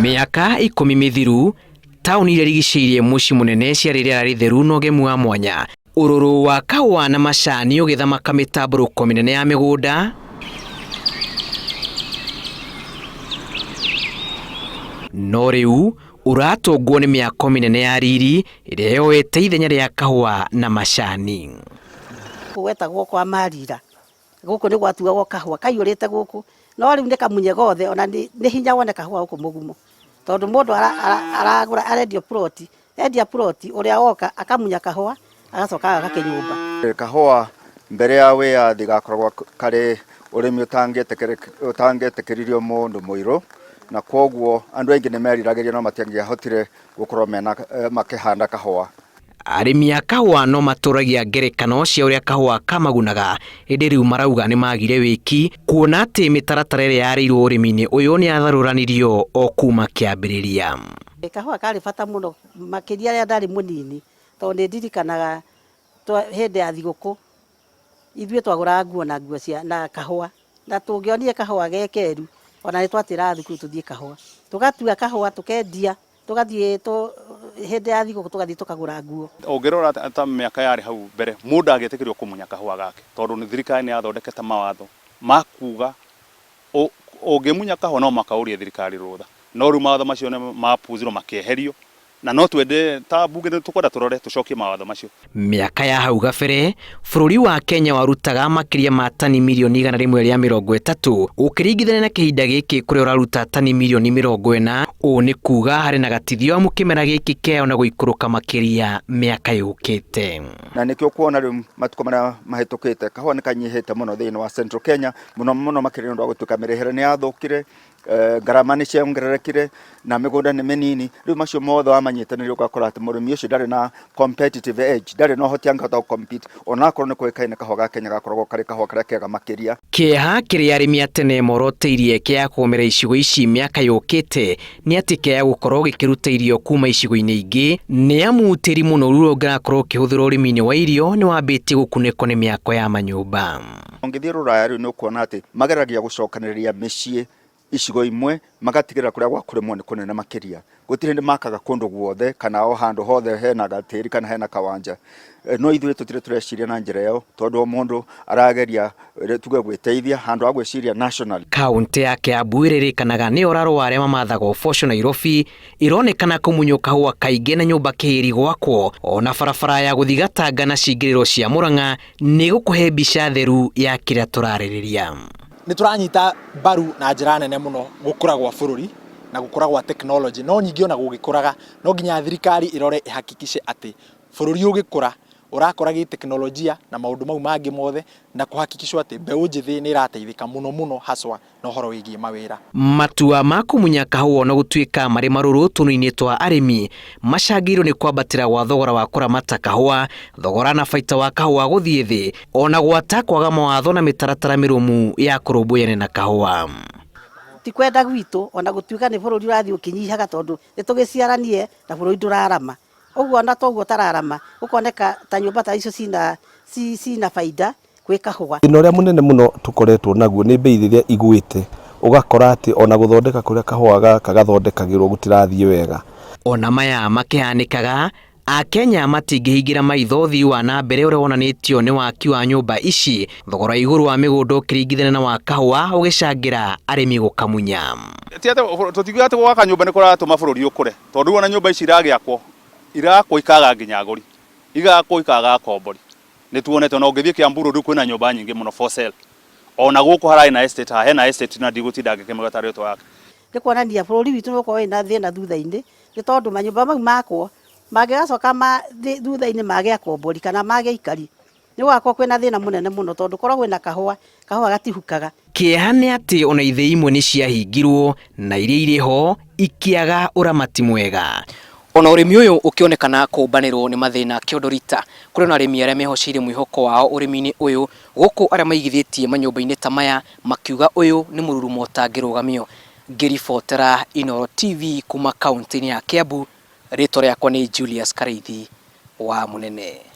Miaka 10 mithiru tauni iria rigicĩirie muciĩ munene ciarĩ rĩera rĩtheru na ũgemu wa mwanya. Ũrũrũ wa kahũa na macani ũgĩthamaka mĩtambũrũko mĩnene ya mĩgũnda, no rĩu ũratũngwo nĩ mĩako mĩnene ya riri ĩrĩa yoete ithenya rĩa kahũa na macani. Gwetagwo kwa Marira gũkũ nĩ gwatuagwo kahũa kaiyũrĩte gũkũ, no rĩu nĩ kamunye gothe, ona nĩ hinya wone kahũa gũkũ mũgumo, tondũ mũndũ aragũra arendio ploti, endia ploti, ũrĩa woka akamunya kahũa agacoka agakĩnyũmba. Kahũa mbere ya wĩyathi gakoragwo karĩ ũrĩmi ũtangĩtĩkĩririo mũndũ mũirũ, na kwoguo andũ aingĩ nĩ meriragĩria no matiangĩahotire gũkorwo makĩhanda kahũa. Arĩmi a kahũa no matũragia ngerekano cia ũrĩa kahũa kamagunaga, ĩndĩ rĩu marauga nĩ magire wĩki, kuona atĩ mĩtaratara ĩrĩa yarĩirwo ũrĩmi-inĩ ũyũ nĩ yatharũranirio o kuma kĩambĩrĩria. Kahũa karĩ bata mũno makĩria rĩrĩa ndarĩ mũnini, tondũ nĩ ndirikanaga hĩndĩ ya thigũkũ ithuĩ twagũraga nguo na kahũa, na tũngĩonire kahũa gekeru ona nĩ twatĩraga thukuru tũthiĩ kahũa, tũgatua kahũa tũkendia, tũgathiĩ hĩndĩ ya thigũkũ tũgathiĩ tũkagũra nguo. Ũngĩrora ta mĩaka yarĩ hau mbere, mũndũ agĩtĩkĩrio kũmunya kahũa gake, tondũ nĩ thirikari nĩ yathondekete mawatho makuga ũngĩmunya kahũa no makaũrie thirikari rũtha, no rĩu mawatho macio nĩ mapuzirwo makĩeherio, na no twende ta bunge nĩ tũkwenda tũrore tũcokie mawatho macio. Mĩaka ya hau gabere bũrũri wa Kenya warutaga makĩria ma tani mirioni 130 ũkĩringithania na kĩhinda gĩkĩ kũrĩa ũraruta tani mirioni 40. Ũũ nĩ kuga harĩ na gatithio mu kĩmera gĩkĩ kĩao na gũikũrũka makĩria mĩaka yũkĩte. Na nĩkĩo kuona rĩu matukũ marĩa mahĩtũkĩte kahũa nĩ kanyihĩte mũno thĩinĩ wa Central Kenya, mũno makĩria nĩ ũndũ wa gũtuĩka mĩrĩhĩre nĩ yathũkire, ngarama nĩ ciongererekire na mĩgũnda nĩ mĩnini. Rĩu macio mothe wamanyitanĩra ũgakora atĩ mũrĩmi ũcio ndarĩ na competitive edge, ndarĩ na ũhoti angĩhota gũcompete, onakorwo nĩ kũĩkaine kahũa ga Kenya gakoragwo karĩ kahũa karĩa kega makĩria. Kĩeha kĩrĩa arĩmi a tene moroteirie kĩa kũmera icigo ici mĩaka yũkĩte nĩ atĩ kĩa gũkorwo gĩkĩruta irio kuma icigo-inĩ ingĩ, nĩ amu tĩri mũnoru ũngĩrakorwo ũkĩhũthĩrwo ũrĩmi-inĩ wa irio nĩ wambĩtie gũkunĩkwo nĩ mĩako ya manyũmba. Ũngĩthiĩ Rũraya rĩu nĩ ũkuona atĩ mageragia gũcokanĩrĩria mĩciĩ icigo imwe magatigĩrĩra kũrĩa gwakũrĩmwo nĩ kũnene makĩria. Gũtirĩ nĩ makaga kũndũ guothe kana o handũ hothe hena gatĩri kana hena kawanja. No ithuĩ tũtirĩ tũreciria na njĩra ĩyo, tondũ o mũndũ arageria tuge gwĩteithia handũ ha gwĩciria national. Kaunti ya Kiambu ĩrĩrĩkanaga nĩ oraro arĩa mamathaga ũboco Nairobi ironekana kũmunywo kahũa kaingĩ na nyũmba kĩhĩri gwakwo, ona barabara ya gũthiĩ Gatanga na cingĩrĩro cia Mũrang'a nĩ gũkũhe mbica theru ya kĩrĩa tũrarĩrĩria. Nĩ tũranyita mbaru na njĩra nene mũno gũkũra gwa bũrũri na gũkũra gwa technology, no nyingĩ ona gũgĩkũraga no nginya thirikari ĩrore ĩhakikice atĩ bũrũri ũgĩkũra ũrakũra gĩ-teknolojia na maũndũ mau mangĩ mothe, na kũhakikishwo atĩ mbeũ njĩthĩ nĩ ĩrateithĩka mũno haswa na ũhoro wĩgiĩ mawĩra. Matua ma kũmunya kahũa na gũtuĩka marĩ marũrũ tũnũ-inĩ twa arĩmi macangĩirwo nĩ kwambatĩra gwa thogora wa kũramata kahũa, thogora na baita wa kahũa gũthiĩ thĩ, ona gwata kwaga mawatho na mĩtaratara mĩrũmu ya kũrũmbũyania na kahũa. Ti kwenda gwitũ, ona gũtuĩka nĩ bũrũri ũrathiĩ ũkĩnyihaga, tondũ nĩ tũgĩciaranie na bũrũri ndũrarama. Ũguo na toguo tararama ũkoneka ta nyũmba ta icio cina baida gwĩ kahũa. Thĩna ũrĩa mũnene mũno tũkoretwo naguo nĩ mbei iria igwĩte, ũgakora atĩ ona gũthondeka kũrĩa kahũa gaka gathondekagĩrwo gũtirathiĩ wega. Ona maya makĩhanĩkaga, Akenya matingĩhingĩra maitho ũthii wa na mbere ũrĩa wonanĩtio nĩ waki wa nyũmba ici, thogora igũrũ wa mĩgũnda ũkĩringithania na wa kahũa ũgĩcangĩra arĩmi gũkamunya. Tũtiuge atĩ gwaka nyũmba nĩ kũratũma bũrũri ũkũre, tondũ ona nyũmba ici iragĩakwo ikaga nginya agũri, ikaga akombori. Nĩ tuonete ona ũngĩthiĩ Kiambu Road kwĩna nyũmba nyingĩ mũno for sale, ona gũkũ hararĩ na estate, hena estate na ndigũtinda ngĩkĩmĩgata rĩtwa yake. Nĩ kuonania bũrũri witũ nĩ ũkorwo wĩna thĩna thutha-inĩ, nĩ tondũ manyũmba mau makwo mangĩgacoka thutha-inĩ mage akombori kana mage ikari, nĩ gũgakorwo kwĩna thĩna mũnene mũno, tondũ korwo kwĩna kahũa gatihukaga. Kĩeha nĩ atĩ ona ithĩ imwe nĩ ciahingirwo na iria irĩ ho ikĩaga ũramati mwega. Ona ũrĩmi ũyũ ũkĩonekana kũmbanĩrwo nĩ mathĩna kĩondorita, kũrĩ na arĩmi arĩa mehocirie mwĩhoko wao ũrĩmi-inĩ ũyũ, gũkũ arĩa maigithĩtie manyũmba-inĩ ta maya makiuga ũyũ nĩ mũrurumo ũtangĩrũgamio. Ngĩribotera Inooro TV kuma kaunti-inĩ ya Kiambu, rĩtwa rĩakwa nĩ Julius Kareithi wa Mũnene.